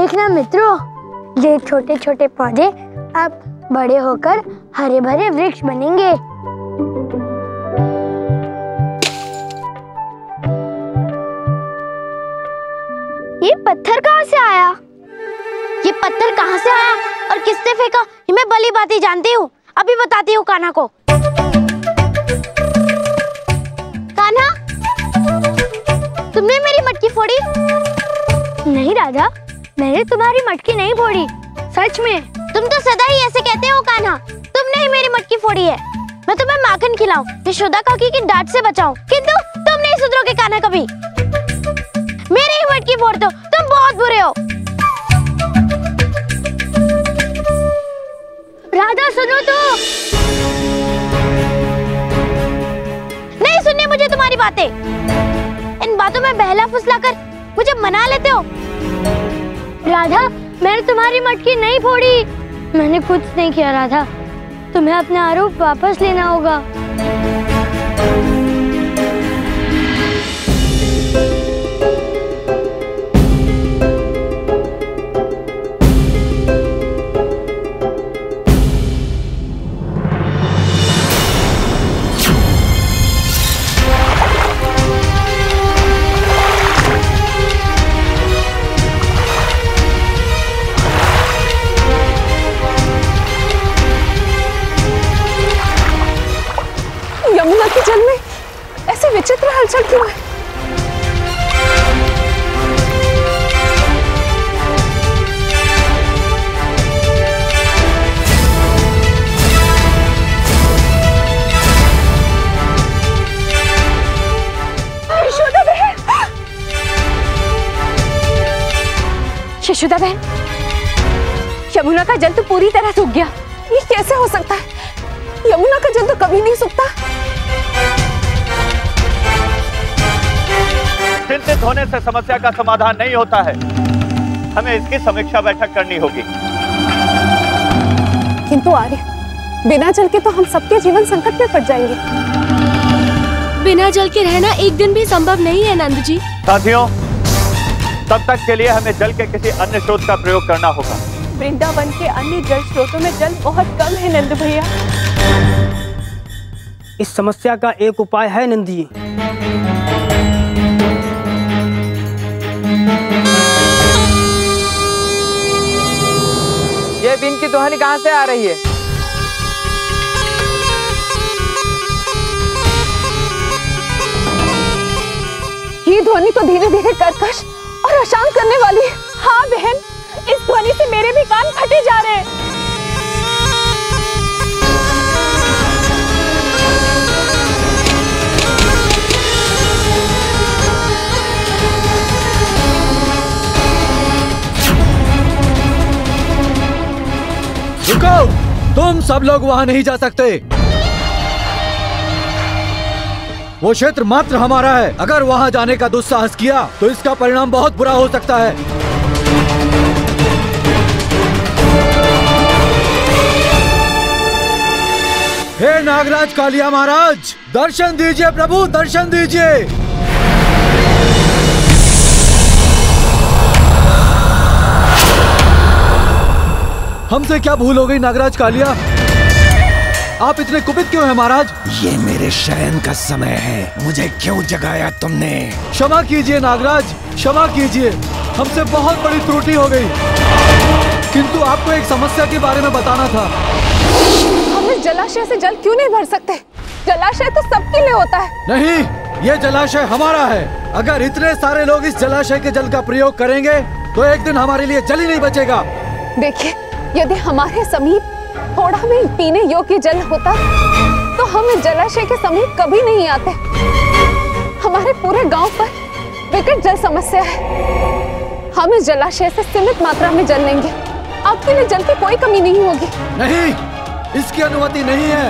देखना मित्रों, ये छोटे छोटे पौधे अब बड़े होकर हरे भरे वृक्ष बनेंगे। ये पत्थर कहाँ से आया? ये पत्थर कहाँ से आया और किसने फेंका? ये मैं भली बात ही जानती हूँ। अभी बताती हूँ कान्हा को। कान्हा, तुमने मेरी मटकी फोड़ी? नहीं राधा, मैंने तुम्हारी मटकी नहीं फोड़ी, सच में। तुम तो सदा ही ऐसे कहते हो कान्हा, तुमने ही मेरी मटकी फोड़ी है। मैं तुम्हें माखन खिलाऊं, यशोदा काकी की डांट से बचाऊं, किंतु तुम नहीं सुधरोगे कान्हा कभी। मेरी ही मटकी फोड़ दो, तुम बहुत बुरे हो। राधा सुनो तो। नहीं सुननी मुझे तुम्हारी बातें। इन बातों में बहला फुसलाकर मुझे मना लेते हो। राधा, मैंने तुम्हारी मटकी नहीं फोड़ी। मैंने कुछ नहीं किया राधा, तुम्हें अपना आरोप वापस लेना होगा। यमुना के जल में ऐसी विचित्र हलचल क्यों है? यशोदा बहन, यशोदा बहन, यमुना का जल तो पूरी तरह सूख गया। ये कैसे हो सकता है? यमुना का जल तो कभी नहीं सूखता। चिंतित होने से समस्या का समाधान नहीं होता है, हमें इसकी समीक्षा बैठक करनी होगी। किंतु आर्य, बिना जल के तो हम सबके जीवन संकट में पड़ जाएंगे। बिना जल के रहना एक दिन भी संभव नहीं है नंद जी। साथियों, तब तक के लिए हमें जल के किसी अन्य स्रोत का प्रयोग करना होगा। वृंदावन के अन्य जल स्रोतों में जल बहुत कम है नंद भैया। इस समस्या का एक उपाय है नंदी। ये बीन की ध्वनि कहाँ से आ रही है? ये ध्वनि तो धीरे धीरे कर्कश और अशांत करने वाली है। हाँ बहन, इस ध्वनि से मेरे भी कान फटे जा रहे हैं। रुको, तुम सब लोग वहां नहीं जा सकते। वो क्षेत्र मात्र हमारा है। अगर वहां जाने का दुस्साहस किया तो इसका परिणाम बहुत बुरा हो सकता है। हे नागराज कालिया महाराज, दर्शन दीजिए प्रभु, दर्शन दीजिए। हमसे क्या भूल हो गई नागराज कालिया? आप इतने कुपित क्यों हैं महाराज? ये मेरे शयन का समय है, मुझे क्यों जगाया तुमने? क्षमा कीजिए नागराज, क्षमा कीजिए, हमसे बहुत बड़ी त्रुटि हो गई। किंतु आपको एक समस्या के बारे में बताना था। हम इस जलाशय से जल क्यों नहीं भर सकते? जलाशय तो सबके लिए होता है। नहीं, ये जलाशय हमारा है। अगर इतने सारे लोग इस जलाशय के जल का प्रयोग करेंगे तो एक दिन हमारे लिए जल ही नहीं बचेगा। देखिए, यदि हमारे समीप थोड़ा भी पीने योग्य जल होता तो हम इस जलाशय के समीप कभी नहीं आते। हमारे पूरे गांव पर विकट जल समस्या है। हम इस जलाशय से सीमित मात्रा में जल लेंगे, आपके लिए जल की कोई कमी नहीं होगी। नहीं, इसकी अनुमति नहीं है।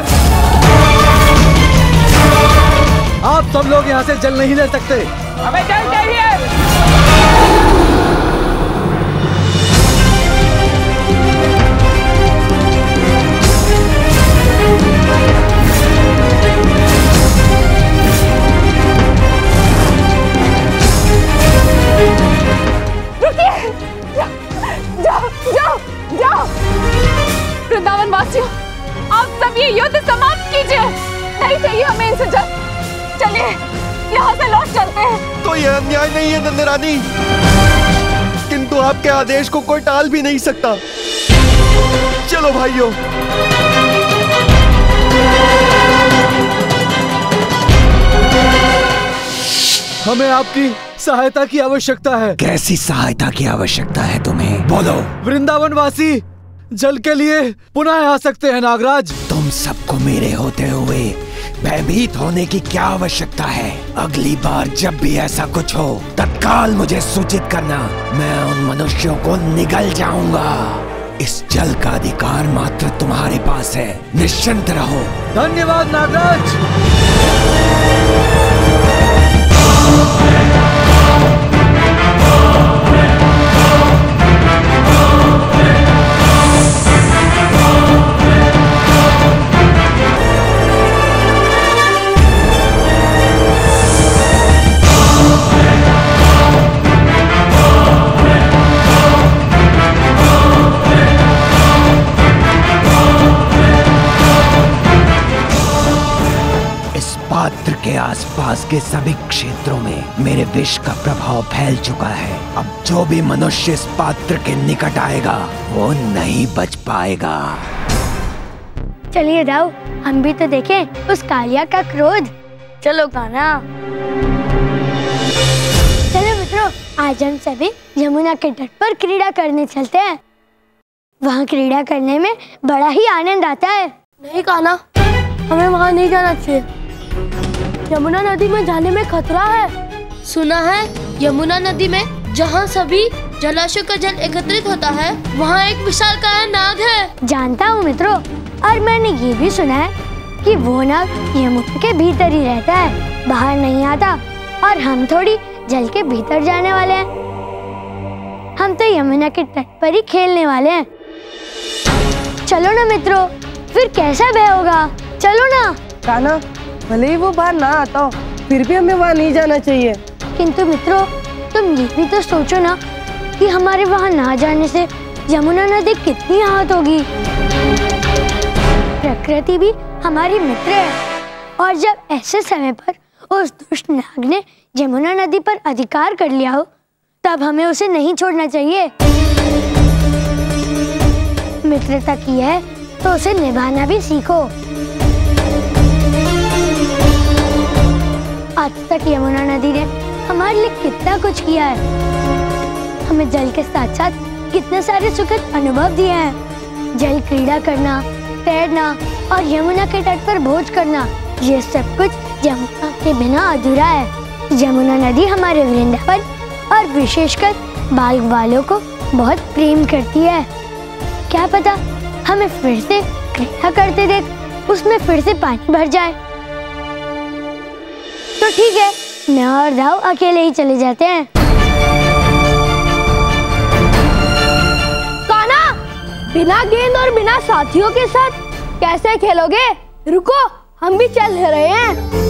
आप सब लोग यहाँ से जल नहीं ले सकते। हमें जल चाहिए। अब ये युद्ध समाप्त कीजिए। नहीं चाहिए हमें इनसे जंग। चलिए यहाँ से लौट चलते हैं। तो ये अन्याय नहीं है नंद रानी, किंतु आपके आदेश को कोई टाल भी नहीं सकता। चलो भाइयों। हमें आपकी सहायता की आवश्यकता है। कैसी सहायता की आवश्यकता है तुम्हें? बोलो। वृंदावन वासी जल के लिए पुनः आ सकते हैं नागराज। तुम सबको मेरे होते हुए भयभीत होने की क्या आवश्यकता है? अगली बार जब भी ऐसा कुछ हो तत्काल मुझे सूचित करना। मैं उन मनुष्यों को निगल जाऊंगा। इस जल का अधिकार मात्र तुम्हारे पास है। निश्चिंत रहो। धन्यवाद नागराज। पात्र के आसपास के सभी क्षेत्रों में मेरे विष का प्रभाव फैल चुका है। अब जो भी मनुष्य इस पात्र के निकट आएगा वो नहीं बच पाएगा। चलिए राव, हम भी तो देखें उस कालिया का क्रोध। चलो कान्हा। चलो मित्रों, आज हम सभी यमुना के तट पर क्रीड़ा करने चलते हैं। वहाँ क्रीड़ा करने में बड़ा ही आनंद आता है। नहीं कान्हा, हमें वहाँ नहीं जाना चाहिए। यमुना नदी में जाने में खतरा है। सुना है यमुना नदी में जहाँ सभी जलाशय का जल एकत्रित होता है वहाँ एक विशालकाय नाग है। जानता हूँ मित्रों, और मैंने ये भी सुना है कि वो नाग यमुना के भीतर ही रहता है, बाहर नहीं आता। और हम थोड़ी जल के भीतर जाने वाले हैं। हम तो यमुना के तट पर ही खेलने वाले हैं। चलो ना मित्रों, फिर कैसा भय होगा। चलो ना। कान्हा, भले ही वो बाहर ना आता हो, फिर भी हमें वहाँ नहीं जाना चाहिए। किंतु मित्रों, तुम ये भी तो सोचो ना कि हमारे वहाँ ना जाने से यमुना नदी कितनी आहत होगी। प्रकृति भी हमारी मित्र है, और जब ऐसे समय पर उस दुष्ट नाग ने यमुना नदी पर अधिकार कर लिया हो, तब हमें उसे नहीं छोड़ना चाहिए। मित्रता की है तो उसे निभाना भी सीखो। आज तक यमुना नदी ने हमारे लिए कितना कुछ किया है। हमें जल के साथ साथ कितने सारे सुखद अनुभव दिए हैं। जल क्रीड़ा करना, तैरना और यमुना के तट पर भोज करना, ये सब कुछ यमुना के बिना अधूरा है। यमुना नदी हमारे वृंदावन और विशेषकर बाल वालों को बहुत प्रेम करती है। क्या पता हमें फिर से क्रीड़ा करते देख उसमें फिर से पानी भर जाए। तो ठीक है, मैं और राव अकेले ही चले जाते हैं। कान्हा, बिना गेंद और बिना साथियों के साथ कैसे खेलोगे? रुको, हम भी चल रहे हैं।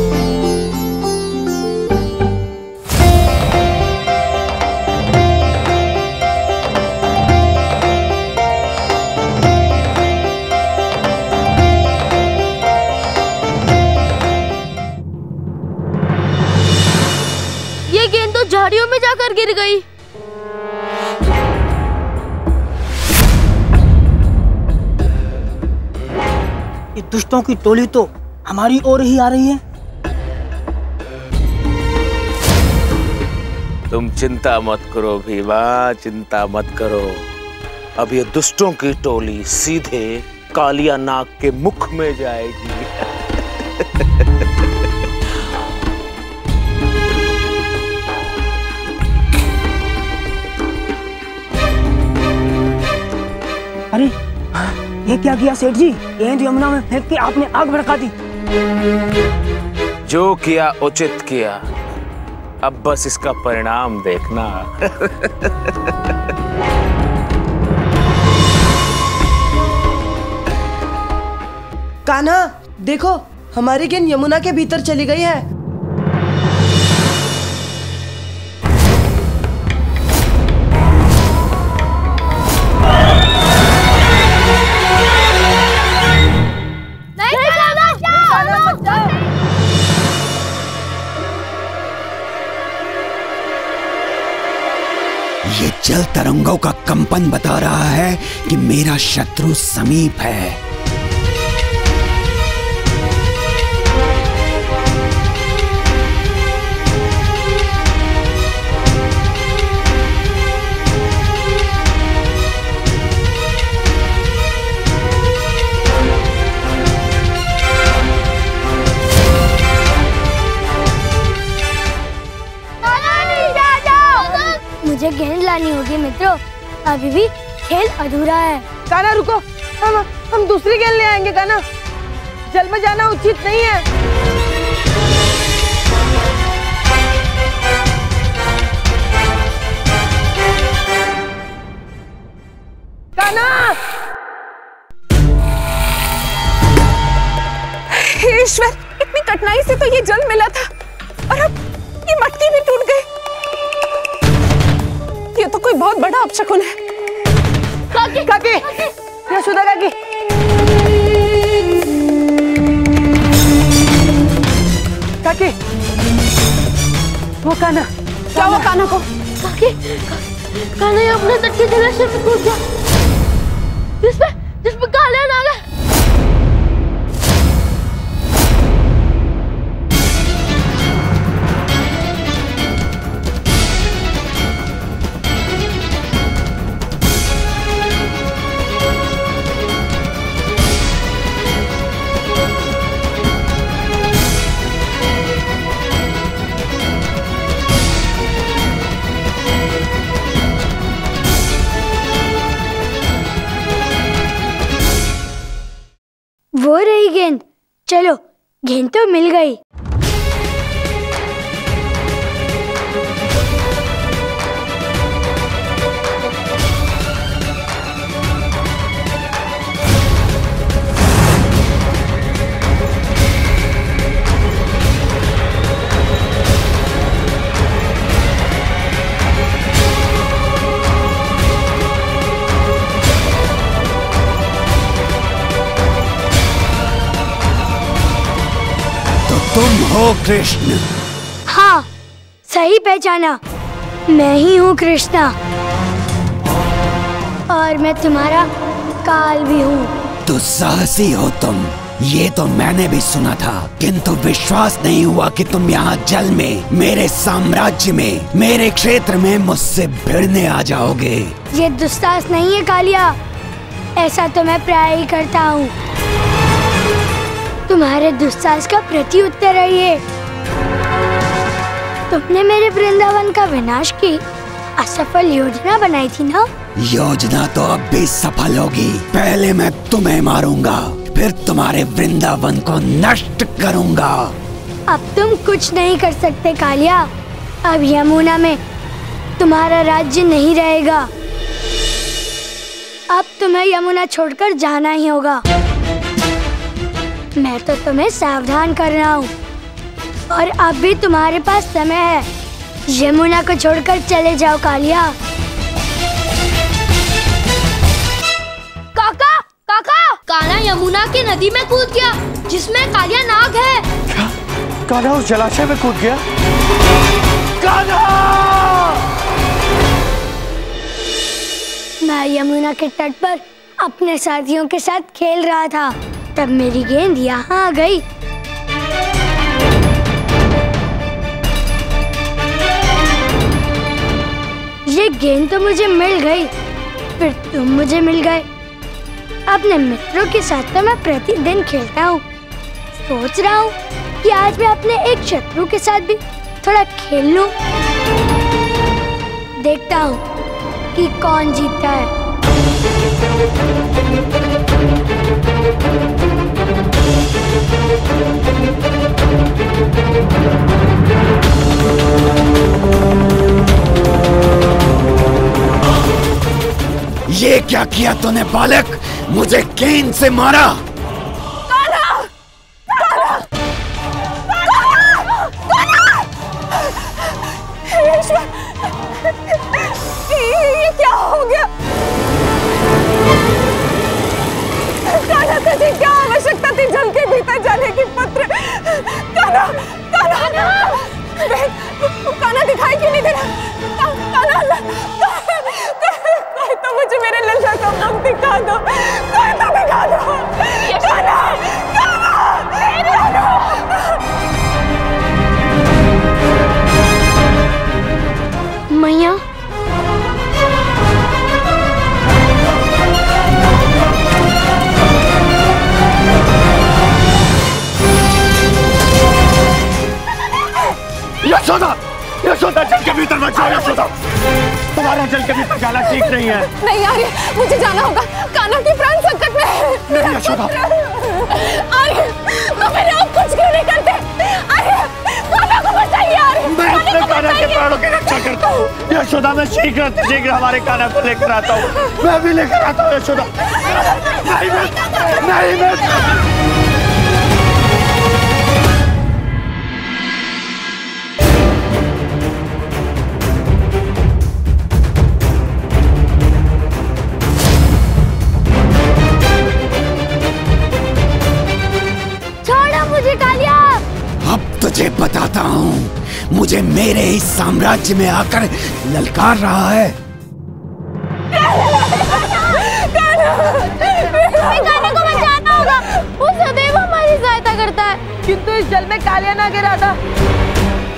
ये गेंद तो झाड़ियों में जाकर गिर गई। ये दुष्टों की टोली तो हमारी ओर ही आ रही है। तुम चिंता मत करो भीमा, चिंता मत करो। अब ये दुष्टों की टोली सीधे कालिया नाग के मुख में जाएगी। अरे ये क्या किया सेठ जी? गेंद यमुना में फेंक के आपने आग भड़का दी। जो किया उचित किया, अब बस इसका परिणाम देखना। कान्हा, देखो हमारी गेंद यमुना के भीतर चली गई है। ये जल तरंगों का कंपन बता रहा है कि मेरा शत्रु समीप है। मुझे गेंद लानी होगी मित्रों, अभी भी खेल अधूरा है। कान्हा रुको, हम दूसरी गेंद ले आएंगे। कान्हा, जल में जाना उचित नहीं है। कान्हा! हे ईश्वर, इतनी कठिनाई से तो ये जल मिला था और अब ये मटकी भी टूट गई। ये तो कोई बहुत बड़ा अपशकुन है। काकी, काकी, यशोदा काकी, काकी, वो कान्हा, क्या हुआ कान्हा को? कान्हा अपने तट के जलाशय में कूद गया, जिसपे कालिया नाग है। वो रही गेंद। चलो, गेंद तो मिल गई। तुम हो कृष्ण? हाँ, सही पहचाना, मैं ही हूँ कृष्णा, और मैं तुम्हारा काल भी हूँ। दुस्साहसी हो तुम, ये तो मैंने भी सुना था, किंतु विश्वास नहीं हुआ कि तुम यहाँ जल में, मेरे साम्राज्य में, मेरे क्षेत्र में मुझसे भिड़ने आ जाओगे। ये दुस्साहस नहीं है कालिया, ऐसा तो मैं प्राय ही करता हूँ। तुम्हारे दुस्साहस का प्रति उत्तर है ये। तुमने मेरे वृंदावन का विनाश की असफल योजना बनाई थी ना? योजना तो अब भी सफल होगी। पहले मैं तुम्हें मारूंगा, फिर तुम्हारे वृंदावन को नष्ट करूंगा। अब तुम कुछ नहीं कर सकते कालिया। अब यमुना में तुम्हारा राज्य नहीं रहेगा। अब तुम्हें यमुना छोड़कर जाना ही होगा। मैं तो तुम्हें सावधान कर रहा हूँ, और अब भी तुम्हारे पास समय है। यमुना को छोड़कर चले जाओ कालिया। काका, काका, कान्हा यमुना की नदी में कूद गया, जिसमें कालिया नाग है। क्या? कान्हा उस जलाशय में कूद गया? कान्हा! मैं यमुना के तट पर अपने साथियों के साथ खेल रहा था, तब मेरी गेंद यहाँ आ गई। ये गेंद तो मुझे मिल गई, फिर तुम मुझे मिल गए। अपने मित्रों के साथ तो मैं प्रतिदिन खेलता हूँ। सोच रहा हूँ कि आज मैं अपने एक शत्रु के साथ भी थोड़ा खेल लूं। देखता हूँ कि कौन जीतता है। ये क्या किया तूने बालक? मुझे गेंद से मारा। ये क्या हो गया? कान्हा, तुझे क्या आवश्यकता थी जल के भीतर जाने की? पुत्र कान्हा, कान्हा, कान्हा दिखाई क्यों नहीं दे रहा? कान्हा, तो मुख दिखा दो, कोई तो दिखा दो। कान्हा, मैया, यशोदा, यशोदा जल के भीतर मत जाओ यशोदा, तुम्हारा जल के भीतर जाना ठीक नहीं है। नहीं आर्य, मुझे जाना होगा, कान्हा के प्राण संकट में है। नहीं यशोदा। आर्य, तो फिर आप कुछ क्यों नहीं करते? आर्य, कान्हा को बचाइए आर्य। मैं अपने कान्हा के प्राणों की रक्षा करता हूँ। यशोदा, मैं शीघ्र हमारे कान्हा को लेकर आता हूँ। मैं भी लेकर आता हूँ यशोदा। नहीं मैं तुझे बताता हूँ, मुझे मेरे ही साम्राज्य में आकर ललकार रहा है। कान्हा को बचाना होगा, वो सदैव हमारी सहायता करता है। किंतु इस जल में कालिया नाग है राधा,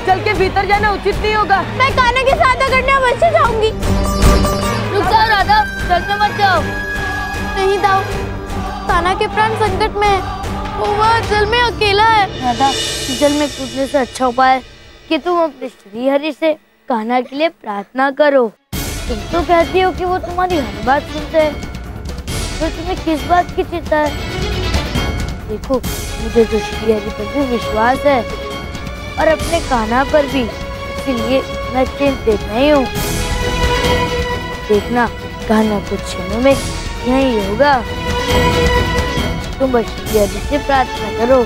जल के भीतर जाना उचित नहीं होगा। मैं कान्हा की सहायता करने अवश्य जाऊंगी। रुक जाओ राधा, जल में मत जाओ। नहीं दाऊ, कान्हा के प्राण संकट में है, वो वहाँ जल में अकेला है। राधा, जल में कूदने से अच्छा उपाय है कि तुम अपने श्री हरि से कान्हा के लिए प्रार्थना करो। तुम तो कहती हो कि वो तुम्हारी हर बात सुनते हैं, तो तुम्हें किस बात की चिंता है? देखो, मुझे तो श्री हरि पर भी विश्वास है और अपने कान्हा पर भी, इसलिए मैं चिंतित नहीं हूँ। देखना, कान्हा कुछ क्षणों में यही होगा। तुम बस श्री हरि से प्रार्थना करो।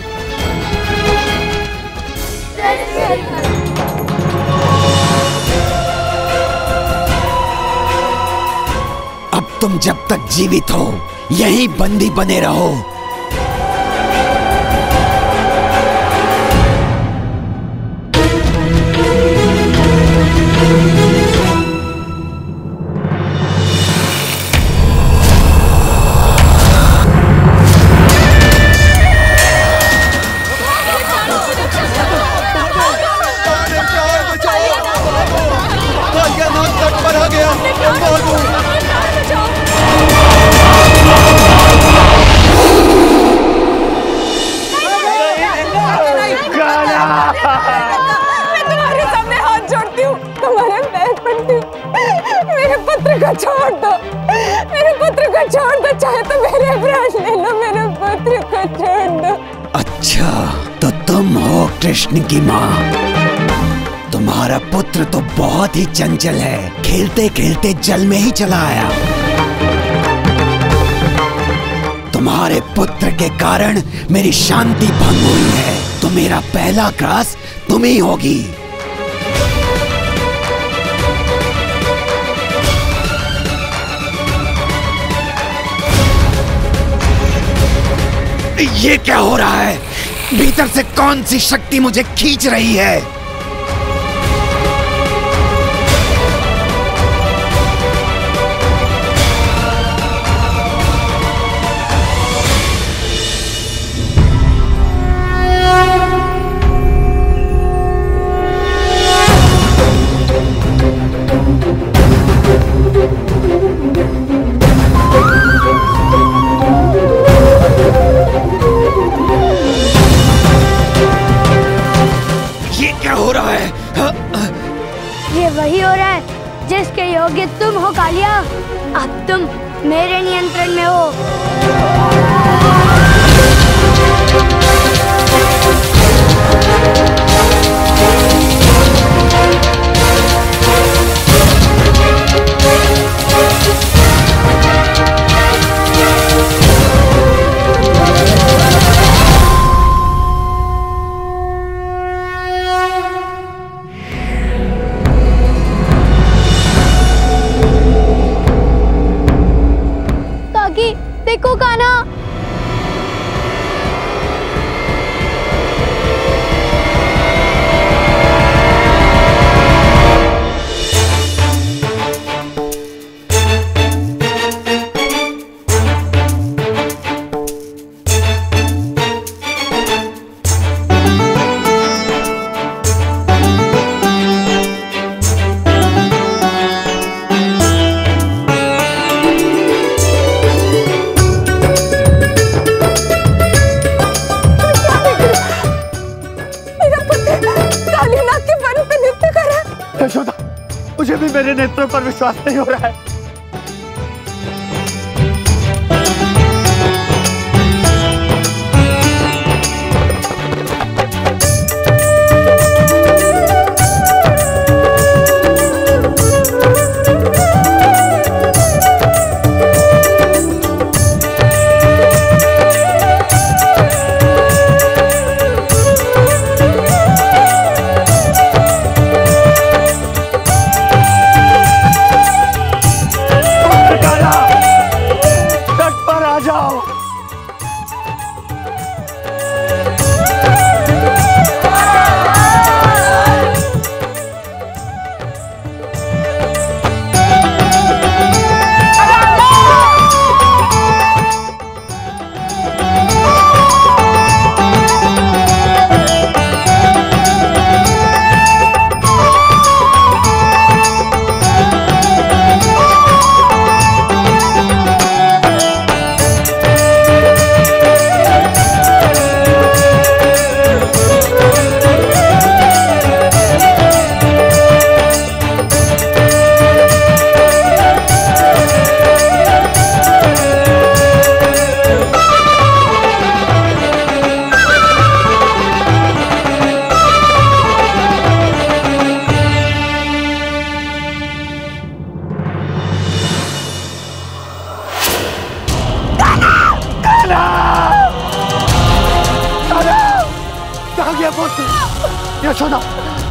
अब तुम जब तक जीवित हो यहीं बंदी बने रहो। छोड़ दो, मेरे पुत्र को छोड़ दो, चाहे तो मेरे प्राण ले लो, मेरे पुत्र को छोड़ दो। अच्छा, तो तुम हो कृष्ण की माँ। तुम्हारा पुत्र तो बहुत ही चंचल है, खेलते खेलते जल में ही चला आया। तुम्हारे पुत्र के कारण मेरी शांति भंग हुई है, तो मेरा पहला ग्रास तुम ही होगी। ये क्या हो रहा है? भीतर से कौन सी शक्ति मुझे खींच रही है? ये वही हो रहा है जिसके योग्य तुम हो कालिया। अब तुम मेरे नियंत्रण में हो। देखो कान्हा, मेरे नेत्रों पर विश्वास नहीं हो रहा है। यशोदा,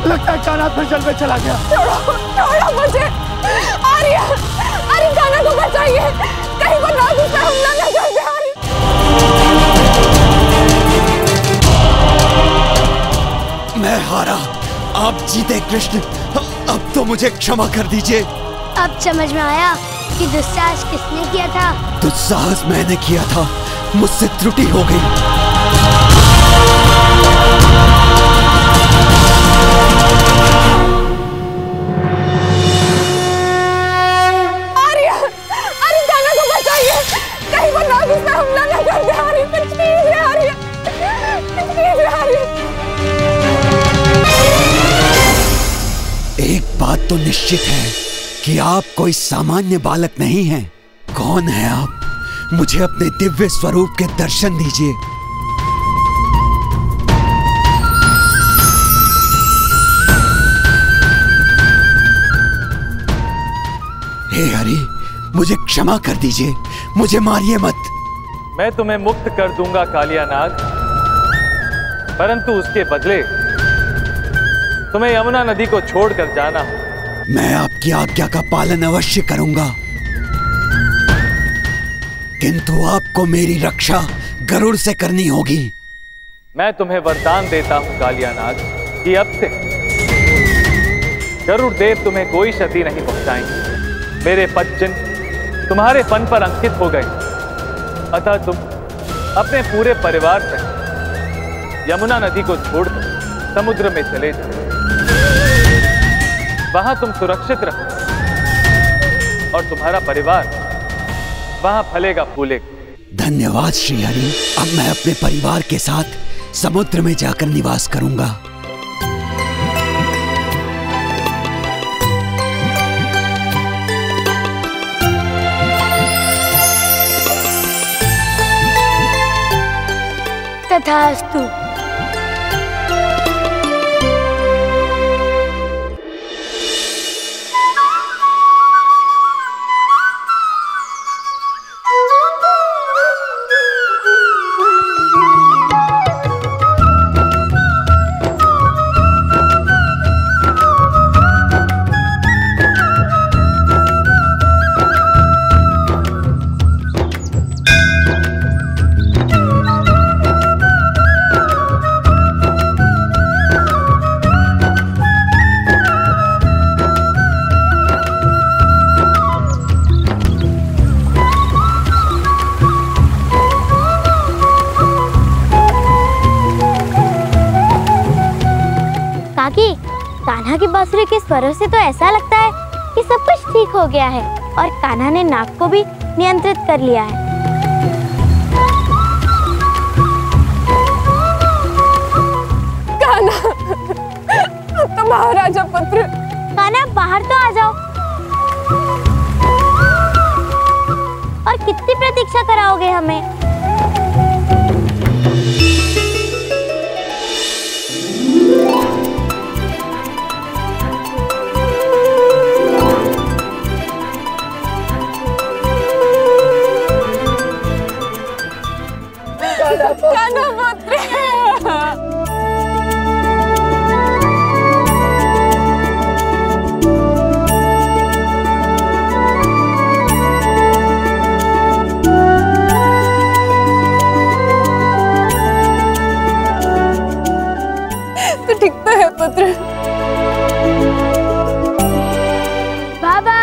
लगता है कान्हा फिर जल में चला गया। छोड़ो मुझे। आर्य, अरे कान्हा को बचाइए, कहीं वो नाग पे हमला न कर दे। मैं हारा, आप जीते कृष्ण। अब तो मुझे क्षमा कर दीजिए। अब समझ में आया कि दुस्साहस किसने किया था। दुस्साहस मैंने किया था, मुझसे त्रुटि हो गई। एक बात तो निश्चित है कि आप कोई सामान्य बालक नहीं हैं। कौन है आप? मुझे अपने दिव्य स्वरूप के दर्शन दीजिए। हे हरि, मुझे क्षमा कर दीजिए, मुझे मारिए मत। मैं तुम्हें मुक्त कर दूंगा कालिया नाग, परंतु उसके बदले तुम्हें यमुना नदी को छोड़कर जाना हो। मैं आपकी आज्ञा का पालन अवश्य करूंगा, किंतु आपको मेरी रक्षा गरुड़ से करनी होगी। मैं तुम्हें वरदान देता हूं कालिया नाग कि अब से गरुड़ देव तुम्हें कोई क्षति नहीं पहुंचाएंगे। मेरे पद चिन्ह तुम्हारे फन पर अंकित हो गए, अतः तुम अपने पूरे परिवार से यमुना नदी को छोड़कर समुद्र में चले जाओ। वहां तुम सुरक्षित रहो और तुम्हारा परिवार वहां फलेगा फूलेगा। धन्यवाद श्री हरि। अब मैं अपने परिवार के साथ समुद्र में जाकर निवास करूंगा। तथास्तु। कान्हा की बांसुरी के स्वरों से तो ऐसा लगता है कि सब कुछ ठीक हो गया है और कान्हा ने नाग को भी नियंत्रित कर लिया है। कान्हा, अब तो महाराजा पुत्र। कान्हा बाहर तो आ जाओ, कितनी प्रतीक्षा कराओगे हमें? कान्हा पुत्र। तू ठीक तो है पुत्र? बाबा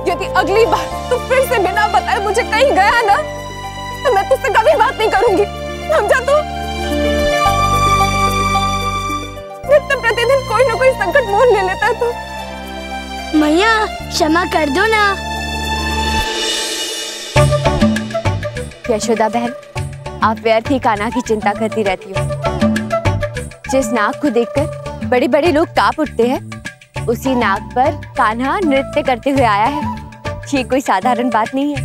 यदि अगली बार तू फिर से बिना बताए मुझे कहीं गया ना, तो मैं तुझसे कभी बात नहीं करूंगी, समझा तू? नित्य प्रतिदिन कोई ना कोई संकट मोल ले लेता है तू। मैया क्षमा कर दो ना। यशोदा बहन, आप व्यर्थ ही कान्हा की चिंता करती रहती हो। जिस नाग को देखकर बड़े बड़े लोग कांप उठते हैं, उसी नाग पर कान्हा नृत्य करते हुए आया है। ये कोई साधारण बात नहीं है।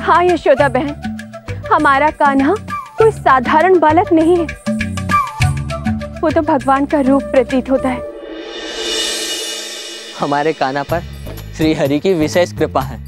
हाँ यशोदा बहन, हमारा कान्हा कोई साधारण बालक नहीं है, वो तो भगवान का रूप प्रतीत होता है। हमारे कान्हा पर श्री हरि की विशेष कृपा है।